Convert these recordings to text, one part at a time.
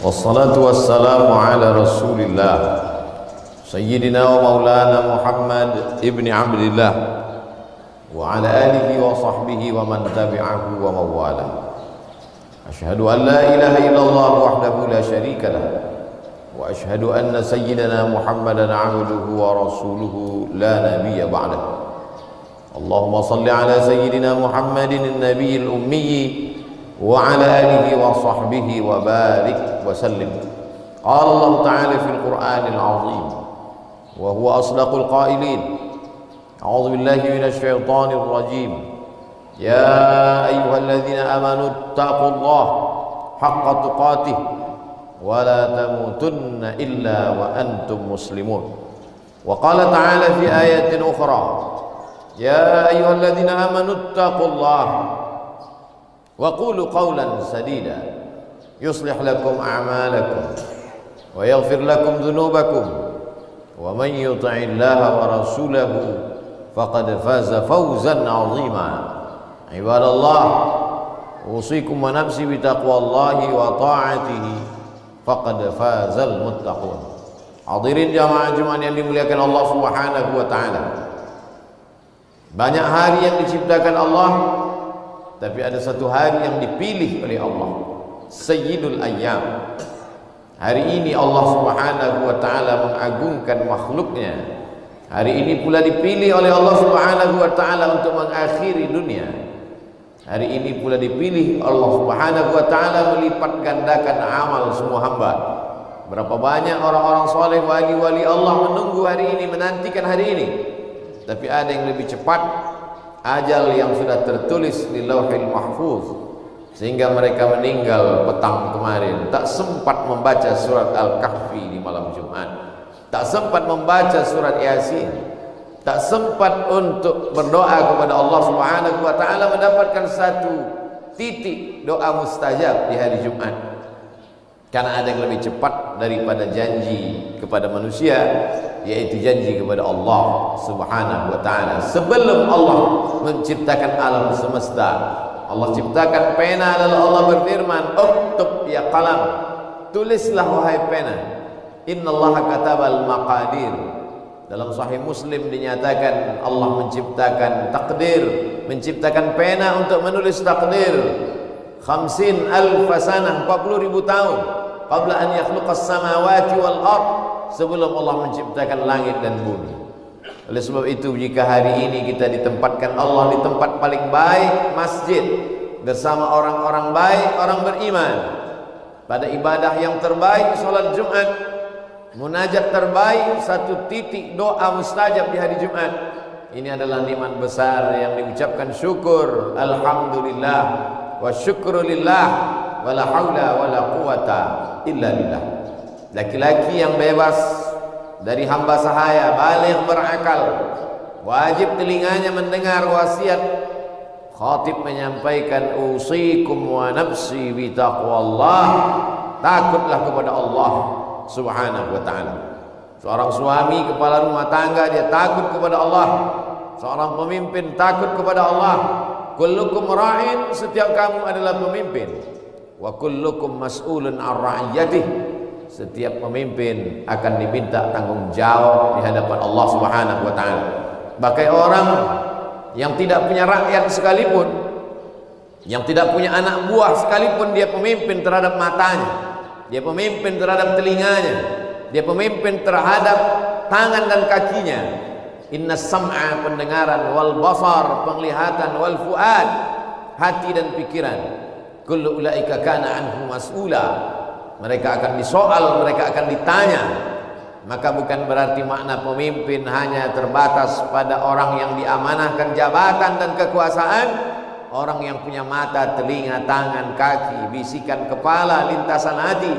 Wassalatu wassalamu ala rasulillah Sayyidina wa maulana Muhammad ibni Abdillah wa ala alihi wa sahbihi wa man tabi'ahu wa mawala. Ashhadu an la ilaha illallah wahdahu la sharika lah wa ashhadu anna sayyidina Muhammadan abduhu wa rasuluhu la nabiyya ba'dah. Allahumma salli ala sayyidina Muhammadin an-nabiyil ummi wa ala alihi wa sahbihi wa barik wa sallim. Qala Allah Ta'ala fil Qur'anil 'azim wa huwa asdaqul qailin. A'udzu billahi minasy syaithanir rajim. Ya ayyuhalladzina amanu taqullaha haqqa tuqatih wa la tamutunna illa wa antum muslimun. Wa qala ta'ala fi ayatin ukhra. Ya ayyuhalladzina amanu taqullaha wa qulu qawlan sadida yuslih lakum a'malakum wa yaghfir lakum dhunubakum wa man yuti'illaha wa rasulahu faqad faza fawzan 'azima. Ibadallah, usikum wa nafsi bi taqwallahi wa ta'atihi faqad fazal muttaqun. Hadirin jamaah Jumat yang dimuliakan Allah Subhanahu wa taala. Banyak hari yang diciptakan Allah, tapi ada satu hari yang dipilih oleh Allah, Sayyidul Ayyam. Hari ini Allah Subhanahu wa ta'ala mengagungkan makhluknya. Hari ini pula dipilih oleh Allah Subhanahu wa ta'ala untuk mengakhiri dunia. Hari ini pula dipilih Allah Subhanahu wa ta'ala melipat gandakan amal semua hamba. Berapa banyak orang-orang soleh, wali-wali Allah menunggu hari ini, menantikan hari ini. Tapi ada yang lebih cepat, ajal yang sudah tertulis di Lauhil Mahfuz, sehingga mereka meninggal petang kemarin. Tak sempat membaca surat Al-Kahfi di malam Jumat, tak sempat membaca surat Yasin, tak sempat untuk berdoa kepada Allah Subhanahu wa ta'ala mendapatkan satu titik doa mustajab di hari Jumat. Karena ada yang lebih cepat daripada janji kepada manusia, yaitu janji kepada Allah Subhanahu wa ta'ala. Sebelum Allah menciptakan alam semesta, Allah ciptakan pena, lalu Allah berfirman, uktub ya qalam, tulislah wahai pena. Innallaha katabal maqadir. Dalam Sahih Muslim dinyatakan Allah menciptakan takdir, menciptakan pena untuk menulis takdir. 50,000 sanah, 40.000 tahun qabla an yakhluqas samawati wal ard, sebelum Allah menciptakan langit dan bumi. Oleh sebab itu, jika hari ini kita ditempatkan Allah di tempat paling baik, masjid, bersama orang-orang baik, orang beriman, pada ibadah yang terbaik, salat Jumat, munajat terbaik, satu titik doa mustajab di hari Jumat, ini adalah nikmat besar yang diucapkan syukur, alhamdulillah wa syukrulillah wa la haula wa la quwata illa billah. Laki-laki yang bebas dari hamba sahaya, baligh berakal, wajib telinganya mendengar wasiat khatib menyampaikan, usikum wa nafsi bi taqwallah, takutlah kepada Allah Subhanahu wa ta'ala. Seorang suami, kepala rumah tangga, dia takut kepada Allah. Seorang pemimpin takut kepada Allah. Kullukum ra'in, setiap kamu adalah pemimpin. Wa kullukum mas'ulun an ra'iyatih, setiap pemimpin akan diminta tanggung jawab di hadapan Allah Subhanahu wa ta'ala. Bahkan orang yang tidak punya rakyat sekalipun, yang tidak punya anak buah sekalipun, dia pemimpin terhadap matanya, dia pemimpin terhadap telinganya, dia pemimpin terhadap tangan dan kakinya. Inna sam'a, pendengaran, wal basar, penglihatan, wal fuad, hati dan pikiran, kullu ulaika kana anhu mas'ula, mereka akan disoal, mereka akan ditanya. Maka bukan berarti makna pemimpin hanya terbatas pada orang yang diamanahkan jabatan dan kekuasaan. Orang yang punya mata, telinga, tangan, kaki, bisikan kepala, lintasan hati,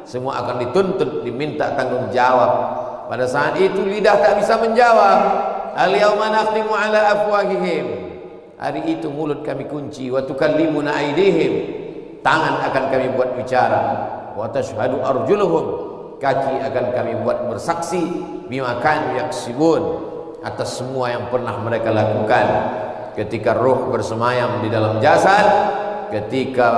semua akan dituntut, diminta tanggung jawab. Pada saat itu lidah tak bisa menjawab. Al-yawma nakhtimu ala afwahihim, hari itu mulut kami kunci. Wa tukallimuna aydihim, tangan akan kami buat bicara. Wa tashhadu arjuluhum, kaki akan kami buat bersaksi bima kanu yaksibun, atas semua yang pernah mereka lakukan ketika ruh bersemayam di dalam jasad, ketika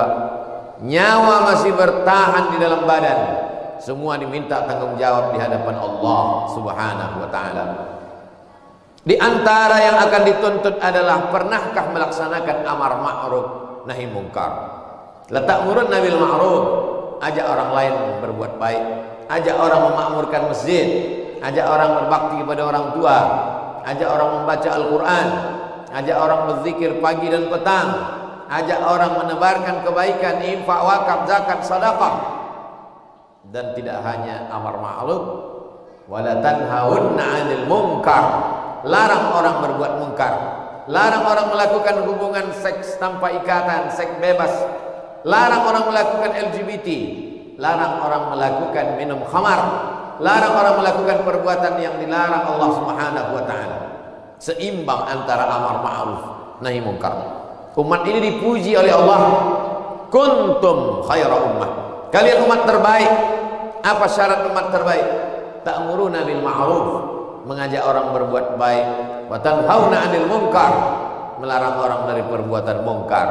nyawa masih bertahan di dalam badan. Semua diminta tanggung jawab di hadapan Allah Subhanahu wa taala. Di antara yang akan dituntut adalah pernahkah melaksanakan amar ma'ruf nahi mungkar. La ta'murunna bil ma'ruf, ajak orang lain berbuat baik, ajak orang memakmurkan masjid, ajak orang berbakti kepada orang tua, ajak orang membaca Al-Quran, ajak orang berzikir pagi dan petang, ajak orang menebarkan kebaikan, infak, wakaf, zakat, sedekah. Dan tidak hanya amar ma'ruf, wala tanhaunna 'anil munkar, larang orang berbuat mungkar, larang orang melakukan hubungan seks tanpa ikatan, seks bebas, larang orang melakukan LGBT, larang orang melakukan minum khamar, larang orang melakukan perbuatan yang dilarang Allah Subhanahu wa taala. Seimbang antara amar ma'ruf nahi mungkar. Umat ini dipuji oleh Allah, kuntum khaira ummah, kalian umat terbaik. Apa syarat umat terbaik? Ta'muruna bil ma'ruf, mengajak orang berbuat baik, wa tanhauna 'anil munkar, melarang orang dari perbuatan mungkar.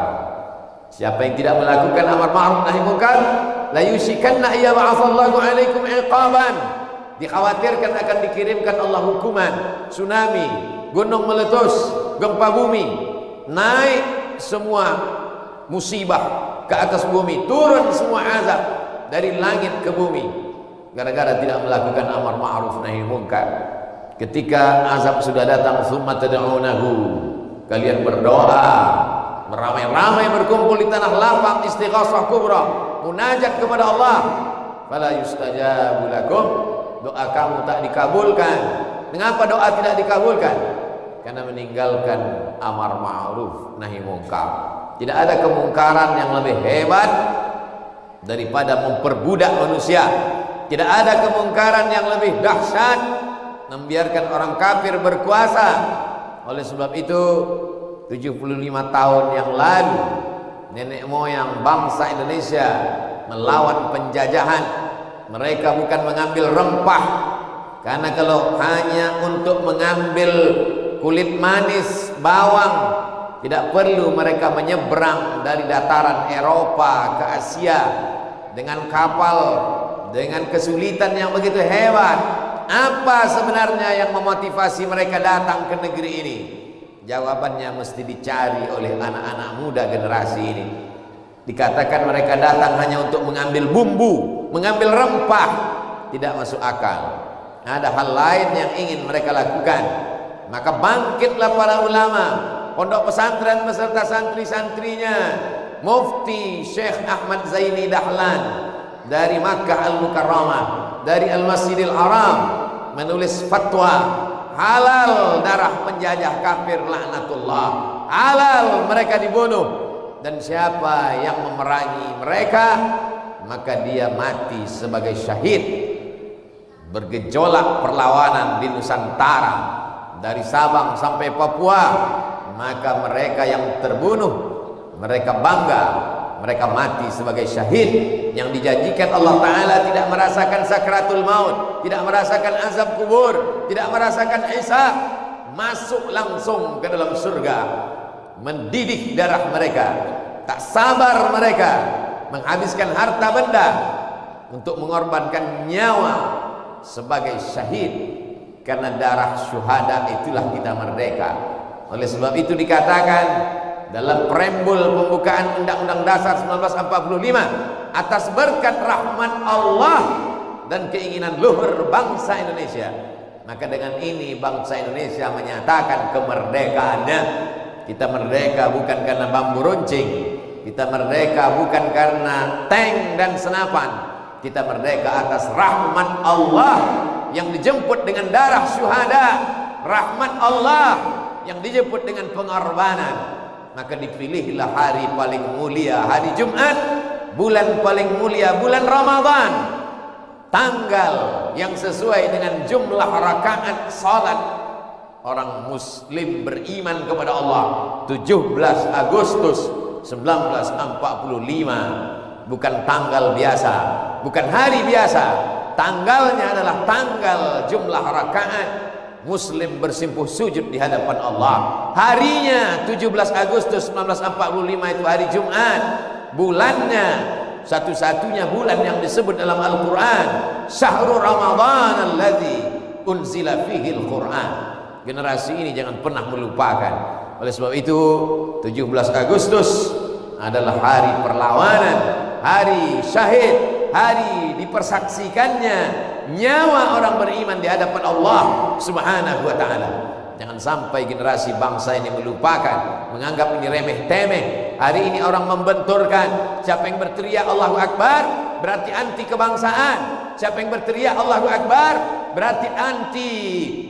Siapa yang tidak melakukan amar ma'ruf nahi mungkar, la yushikanna ya ba'atsallahu 'alaikum iqaban, dikhawatirkan akan dikirimkan Allah hukuman, tsunami, gunung meletus, gempa bumi, naik semua musibah ke atas bumi, turun semua azab dari langit ke bumi gara-gara tidak melakukan amar ma'ruf nahi mungkar. Ketika azab sudah datang, summa tad'unahu, kalian berdoa, beramai-ramai berkumpul di tanah lapang, istighasah kubra, munajat kepada Allah, fala yustajabu lakum, doa kamu tak dikabulkan. Mengapa doa tidak dikabulkan? Karena meninggalkan amar ma'ruf nahi mungkar. Tidak ada kemungkaran yang lebih hebat daripada memperbudak manusia. Tidak ada kemungkaran yang lebih dahsyat membiarkan orang kafir berkuasa. Oleh sebab itu 75 tahun yang lalu nenek moyang bangsa Indonesia melawan penjajahan. Mereka bukan mengambil rempah, karena kalau hanya untuk mengambil kulit manis, bawang, tidak perlu mereka menyeberang dari dataran Eropa ke Asia dengan kapal, dengan kesulitan yang begitu hebat. Apa sebenarnya yang memotivasi mereka datang ke negeri ini? Jawabannya mesti dicari oleh anak-anak muda generasi ini. Dikatakan mereka datang hanya untuk mengambil bumbu, mengambil rempah, tidak masuk akal. Ada hal lain yang ingin mereka lakukan. Maka bangkitlah para ulama, pondok pesantren beserta santri-santrinya, Mufti Syekh Ahmad Zaini Dahlan dari Makkah Al-Mukarramah, dari Al-Masjidil Haram, menulis fatwa halal darah penjajah kafir laknatullah, halal mereka dibunuh, dan siapa yang memerangi mereka maka dia mati sebagai syahid. Bergejolak perlawanan di Nusantara dari Sabang sampai Papua, maka mereka yang terbunuh mereka bangga, mereka mati sebagai syahid yang dijanjikan Allah Ta'ala tidak merasakan sakratul maut, tidak merasakan azab kubur, tidak merasakan hisab, masuk langsung ke dalam surga. Mendidih darah mereka, tak sabar mereka menghabiskan harta benda untuk mengorbankan nyawa sebagai syahid. Karena darah syuhada itulah kita merdeka. Oleh sebab itu dikatakan dalam preambul pembukaan Undang-Undang Dasar 1945, atas berkat rahmat Allah dan keinginan luhur bangsa Indonesia, maka dengan ini bangsa Indonesia menyatakan kemerdekaannya. Kita merdeka bukan karena bambu runcing, kita merdeka bukan karena tank dan senapan, kita merdeka atas rahmat Allah yang dijemput dengan darah syuhada, rahmat Allah yang dijemput dengan pengorbanan. Maka dipilihlah hari paling mulia, hari Jumat, bulan paling mulia, bulan Ramadan, tanggal yang sesuai dengan jumlah rakaat salat orang muslim beriman kepada Allah, 17 Agustus 1945. Bukan tanggal biasa, bukan hari biasa, tanggalnya adalah tanggal jumlah rakaat Muslim bersimpuh sujud di hadapan Allah. Harinya 17 Agustus 1945 itu hari Jumat. Bulannya satu-satunya bulan yang disebut dalam Al-Quran, Syahrul Ramadan alladzi unzila fihi Al-Quran. Generasi ini jangan pernah melupakan. Oleh sebab itu 17 Agustus adalah hari perlawanan, hari syahid, hari dipersaksikannya nyawa orang beriman di hadapan Allah Subhanahu wa ta'ala. Jangan sampai generasi bangsa ini melupakan, menganggap ini remeh-temeh. Hari ini orang membenturkan, siapa yang berteriak Allahu Akbar berarti anti kebangsaan, siapa yang berteriak Allahu Akbar berarti anti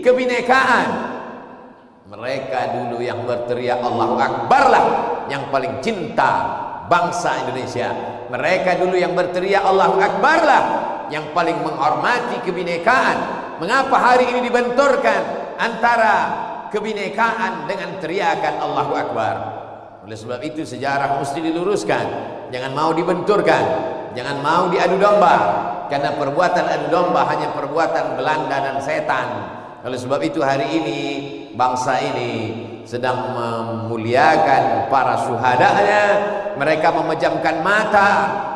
kebinekaan. Mereka dulu yang berteriak Allahu Akbar lah yang paling cinta bangsa Indonesia. Mereka dulu yang berteriak Allahu Akbar lah yang paling menghormati kebinekaan. Mengapa hari ini dibenturkan antara kebinekaan dengan teriakan Allahu Akbar? Oleh sebab itu sejarah mesti diluruskan. Jangan mau dibenturkan, jangan mau diadu domba, karena perbuatan adu domba hanya perbuatan Belanda dan setan. Oleh sebab itu hari ini bangsa ini sedang memuliakan para syuhadanya. Mereka memejamkan mata,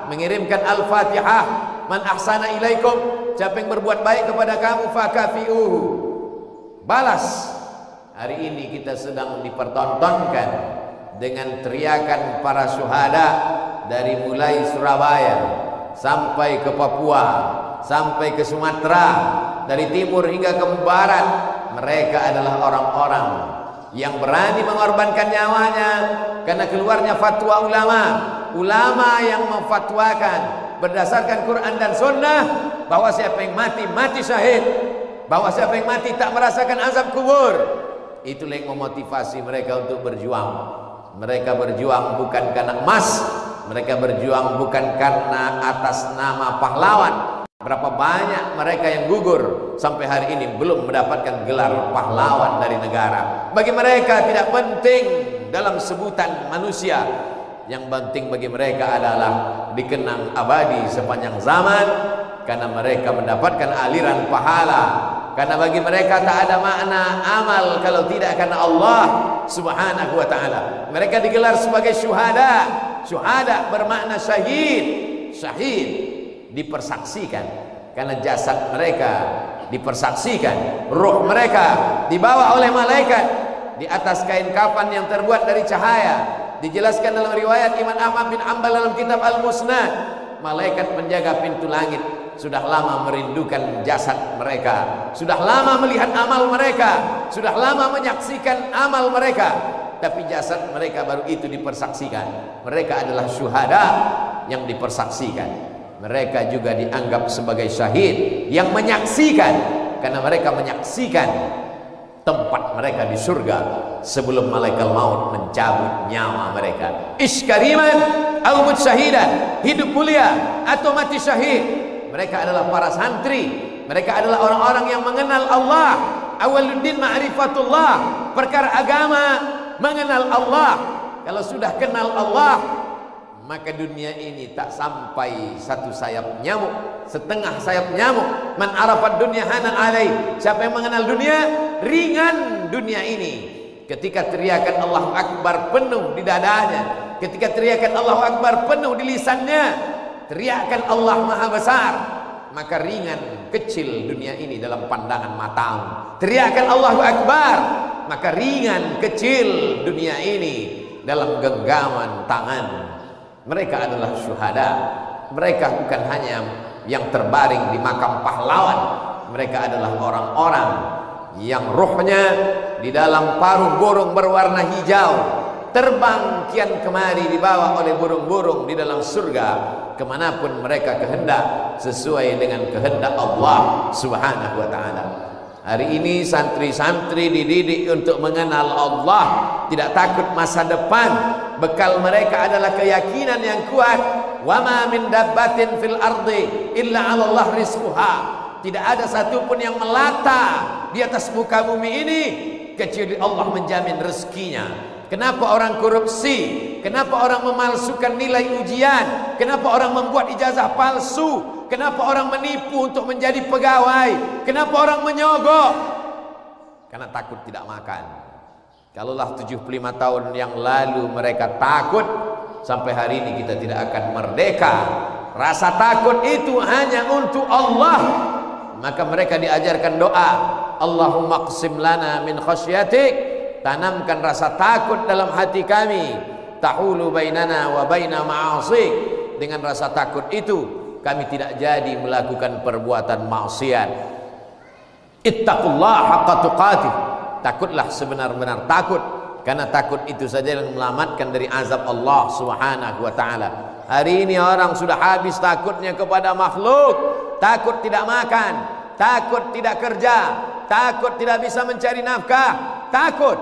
mengirimkan Al-Fatihah. Man ahsana ilaikum, siapa yang berbuat baik kepada kamu fakafi'uhu, balas. Hari ini kita sedang dipertontonkan dengan teriakan para syuhada dari mulai Surabaya sampai ke Papua, sampai ke Sumatera, dari timur hingga ke barat. Mereka adalah orang-orang yang berani mengorbankan nyawanya karena keluarnya fatwa ulama. Ulama yang memfatwakan berdasarkan Quran dan Sunnah bahwa siapa yang mati, mati syahid, bahwa siapa yang mati tak merasakan azab kubur. Itulah yang memotivasi mereka untuk berjuang. Mereka berjuang bukan karena emas, mereka berjuang bukan karena atas nama pahlawan. Berapa banyak mereka yang gugur sampai hari ini belum mendapatkan gelar pahlawan dari negara. Bagi mereka tidak penting dalam sebutan manusia. Yang penting bagi mereka adalah dikenang abadi sepanjang zaman, karena mereka mendapatkan aliran pahala. Karena bagi mereka tak ada makna amal kalau tidak karena Allah Subhanahu wa ta'ala. Mereka digelar sebagai syuhada. Syuhada bermakna syahid. Syahid dipersaksikan karena jasad mereka dipersaksikan, ruh mereka dibawa oleh malaikat di atas kain kafan yang terbuat dari cahaya. Dijelaskan dalam riwayat Imam Ahmad bin Hanbal dalam kitab Al-Musnad, malaikat penjaga pintu langit sudah lama merindukan jasad mereka, sudah lama melihat amal mereka, sudah lama menyaksikan amal mereka, tapi jasad mereka baru itu dipersaksikan. Mereka adalah syuhada yang dipersaksikan. Mereka juga dianggap sebagai syahid yang menyaksikan, karena mereka menyaksikan tempat mereka di surga sebelum malaikat maut mencabut nyawa mereka. Iskariman au syahidan, hidup mulia atau mati syahid. Mereka adalah para santri, mereka adalah orang-orang yang mengenal Allah. Awaluddin ma'rifatullah, perkara agama mengenal Allah. Kalau sudah kenal Allah, maka dunia ini tak sampai satu sayap nyamuk, setengah sayap nyamuk. Man arafat dunya hanan alaih, siapa yang mengenal dunia, ringan dunia ini. Ketika teriakan Allahu Akbar penuh di dadanya, ketika teriakan Allahu Akbar penuh di lisannya, teriakan Allah Maha Besar, maka ringan kecil dunia ini dalam pandangan matamu. Teriakan Allahu Akbar, maka ringan kecil dunia ini dalam genggaman tangan. Mereka adalah syuhada. Mereka bukan hanya yang terbaring di makam pahlawan, mereka adalah orang-orang yang ruhnya di dalam paruh burung berwarna hijau, terbang kian kemari dibawa oleh burung-burung di dalam surga kemanapun mereka kehendak, sesuai dengan kehendak Allah Subhanahu wa ta'ala. Hari ini santri-santri dididik untuk mengenal Allah, tidak takut masa depan. Bekal mereka adalah keyakinan yang kuat. Wa ma min dabbatin fil ardi illa 'ala Allah rizquha. Tidak ada satupun yang melata di atas muka bumi ini kecuali Allah menjamin rezekinya. Kenapa orang korupsi? Kenapa orang memalsukan nilai ujian? Kenapa orang membuat ijazah palsu? Kenapa orang menipu untuk menjadi pegawai? Kenapa orang menyogok? Karena takut tidak makan. Kalaulah 75 tahun yang lalu mereka takut, sampai hari ini kita tidak akan merdeka. Rasa takut itu hanya untuk Allah. Maka mereka diajarkan doa, Allahumma qsim lana min khasyatik. Tanamkan rasa takut dalam hati kami, tahulu bainana wa baina ma'asik. Dengan rasa takut itu kami tidak jadi melakukan perbuatan maksiat. Ittaqullah haqqa tuqatih. Takutlah sebenar-benar takut, karena takut itu saja yang menyelamatkan dari azab Allah Subhanahu wa taala. Hari ini orang sudah habis takutnya kepada makhluk, takut tidak makan, takut tidak kerja, takut tidak bisa mencari nafkah, takut.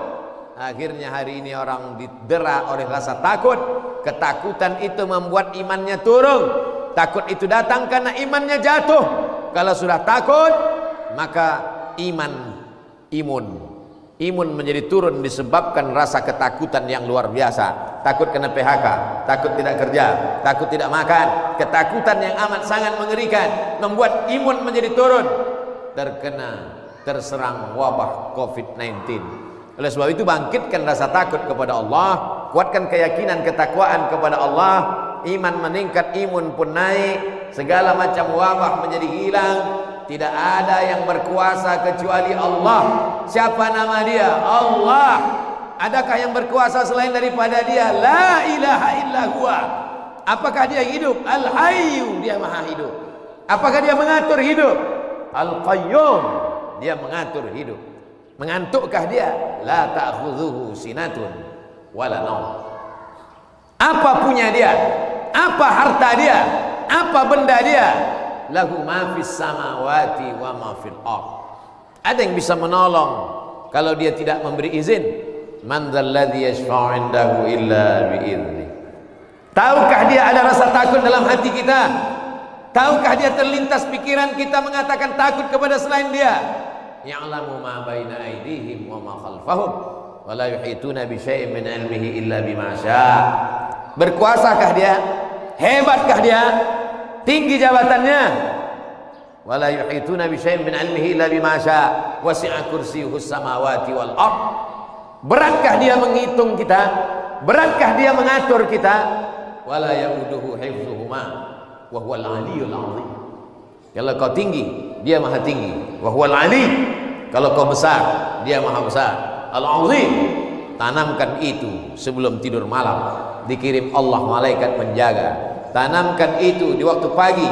Akhirnya hari ini orang didera oleh rasa takut. Ketakutan itu membuat imannya turun. Takut itu datang karena imannya jatuh. Kalau sudah takut, maka imun menjadi turun disebabkan rasa ketakutan yang luar biasa. Takut kena PHK, takut tidak kerja, takut tidak makan. Ketakutan yang amat sangat mengerikan membuat imun menjadi turun, terserang wabah COVID-19. Oleh sebab itu bangkitkan rasa takut kepada Allah, kuatkan keyakinan ketakwaan kepada Allah, iman meningkat, imun pun naik, segala macam wabah menjadi hilang. Tidak ada yang berkuasa kecuali Allah. Siapa nama dia? Allah. Adakah yang berkuasa selain daripada dia? La ilaha illa huwa. Apakah dia hidup? Al-Hayyu, dia maha hidup. Apakah dia mengatur hidup? Al-Qayyum, dia mengatur hidup. Mengantukkah dia? La ta'khudhuhu sinatun wala naum. Apa punya dia? Apa harta dia? Apa benda dia? Lahu ma fis samawati wa ma fil ardh. Ada yang bisa menolong kalau dia tidak memberi izin? Man dzalladzi yashfa'u 'indahu illa bi'idznih. Tahukah dia ada rasa takut dalam hati kita? Tahukah dia terlintas pikiran kita mengatakan takut kepada selain dia? Ya'lamu ma baina aydihim wa ma khalfahum wa la yuhituna bi syai'in min 'ilmihi illa bima syaa. Berkuasakah dia? Hebatkah dia? Tinggi jabatannya? Wa la yuhituna bi syai'in min 'ilmihi illa bima syaa. Wasi'a kursiyyuhus samawati wal ardh. Beratkah dia menghitung kita? Beratkah dia mengatur kita? Wa la ya'uduhu hifdzuhuma wa huwal 'aliyyul 'azim. Kalau kau tinggi, dia maha tinggi. Wa huwal 'ali. Kalau kau besar, dia maha besar. Al-'azim. Tanamkan itu sebelum tidur malam. Dikirim Allah malaikat menjaga. Tanamkan itu di waktu pagi,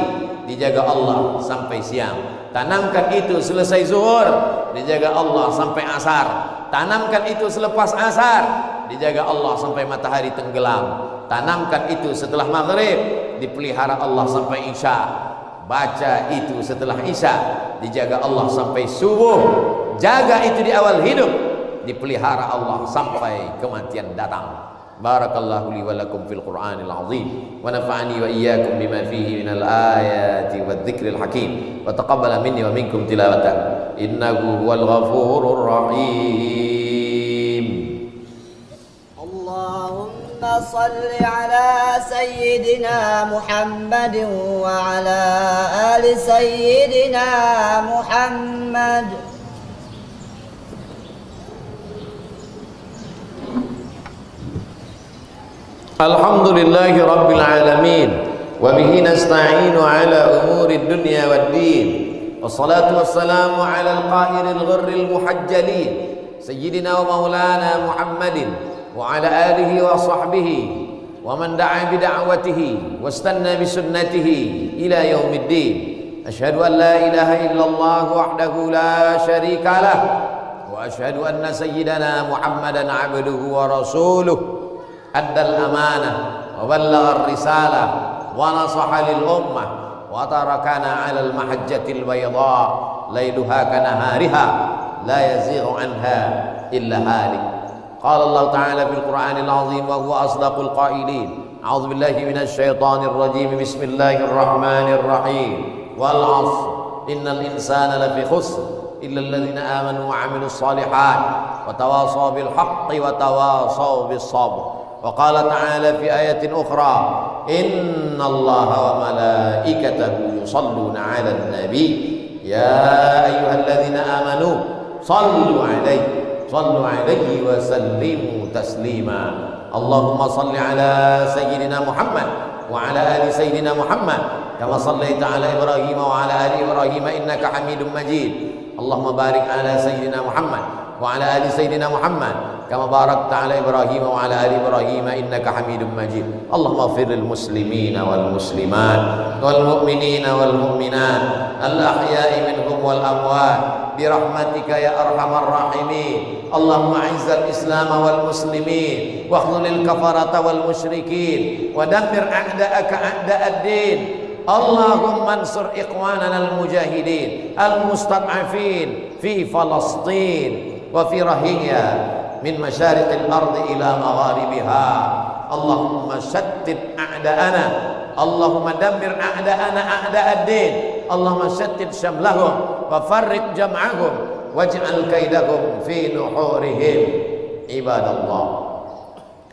dijaga Allah sampai siang. Tanamkan itu selesai zuhur, dijaga Allah sampai asar. Tanamkan itu selepas asar, dijaga Allah sampai matahari tenggelam. Tanamkan itu setelah maghrib, dipelihara Allah sampai isya. Baca itu setelah isya, dijaga Allah sampai subuh. Jaga itu di awal hidup, dipelihara Allah sampai kematian datang. Barakallahu li wa lakum fil Qur'anil azim, wa nafa'ani wa iyyakum bima fihi minal ayati wadh-dhikril hakim, wa taqabbala minni wa minkum tilawatan innahu huwal ghafurur rahim. Allahumma salli ala sayyidina Muhammadin wa ala ali sayyidina Muhammad. Alhamdulillahi rabbil alamin, wa bihi nasta'inu ala umuri dunya waddin. Wassalatu wassalamu ala al-qahiril ghurril muhajjalin sayyidina wa maulana Muhammadin wa ala alihi wa sahbihi wa man da'a bi da'watihi wastanna bi sunnatihi ila yaumiddin. Asyhadu an la ilaha illallah wahdahu la syarika lah, wa asyhadu anna sayyidana Muhammadan abduhu wa rasuluh. Addal amanah wa ballagha ar-risalah wa nasaha lil ummah wa tarakana 'alal mahajjatil bayda lailuha kanahariha la yazighu anha illa halik. Qala Allah ta'ala fil Qur'anil 'azim wa huwa asdaqul qailin. A'udzu billahi minasy syaithanir rajim. Bismillahirrahmanirrahim. Wal 'ashr innal insana lafi khusr illa alladhina amanu wa 'amilus shalihat wa tawasaw bil haqqi wa tawasaw bis sabr. Wa qala ta'ala fi ayatin ukhra, innallaha wa malaikatahu yusalluna 'alan nabi ya ayyuhalladzina amanu sallu 'alaihi wa sallimu taslima. Allahumma salli 'ala sayyidina Muhammad wa 'ala ali sayyidina Muhammad kama sallaita 'ala Ibrahim wa 'ala ali Ibrahim innaka Hamidum Majid. Allahumma barik 'ala sayyidina Muhammad wa 'ala ali sayyidina Muhammad kama barakta 'ala Ibrahim wa 'ala ali Ibrahim innaka Hamidum Majid. Allahumma ighfir lil muslimina wal muslimat wal mu'minina wal mu'minat al ahya'i minhum wal amwat bi rahmatika ya arhamar rahimin. Allahumma 'izzal islam wal muslimin wa khzulil kafarata wal musyrikin wa dammir a'da'aka a'da'ad din. Allahumma ansur ikhwanana al mujahidin al mustad'afin fi Falastin wa fi Rohingya min masyariqil ardi ila magharibiha. Allahumma shattit a'da'ana, Allahumma dammir a'da'ana a'da'ad din. Allahumma shattit syamlahum wa farriq jam'ahum waj'al kaidahum fi nuhurihim. Ibadallah,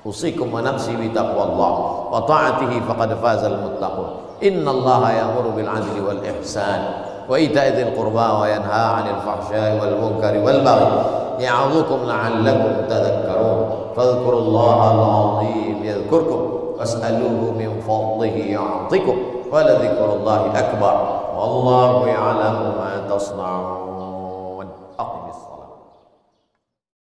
usikum wa nafsi bi taqwallah wa ta'atihi faqad fazal muttaqun. Innallaha ya'muru bil 'adli wal ihsan wa ita'i dzil qurba wa yanha 'anil fahsya'i wal munkari wal baghi ya'idhukum la'allakum tadhakkarun. Fadhkurullaha al-'azim yadhkurkum was'aluhu min fadlihi ya'tikum wa la dzikrullahi akbar wallahu ya'lamu ma tasna'un. Aqimis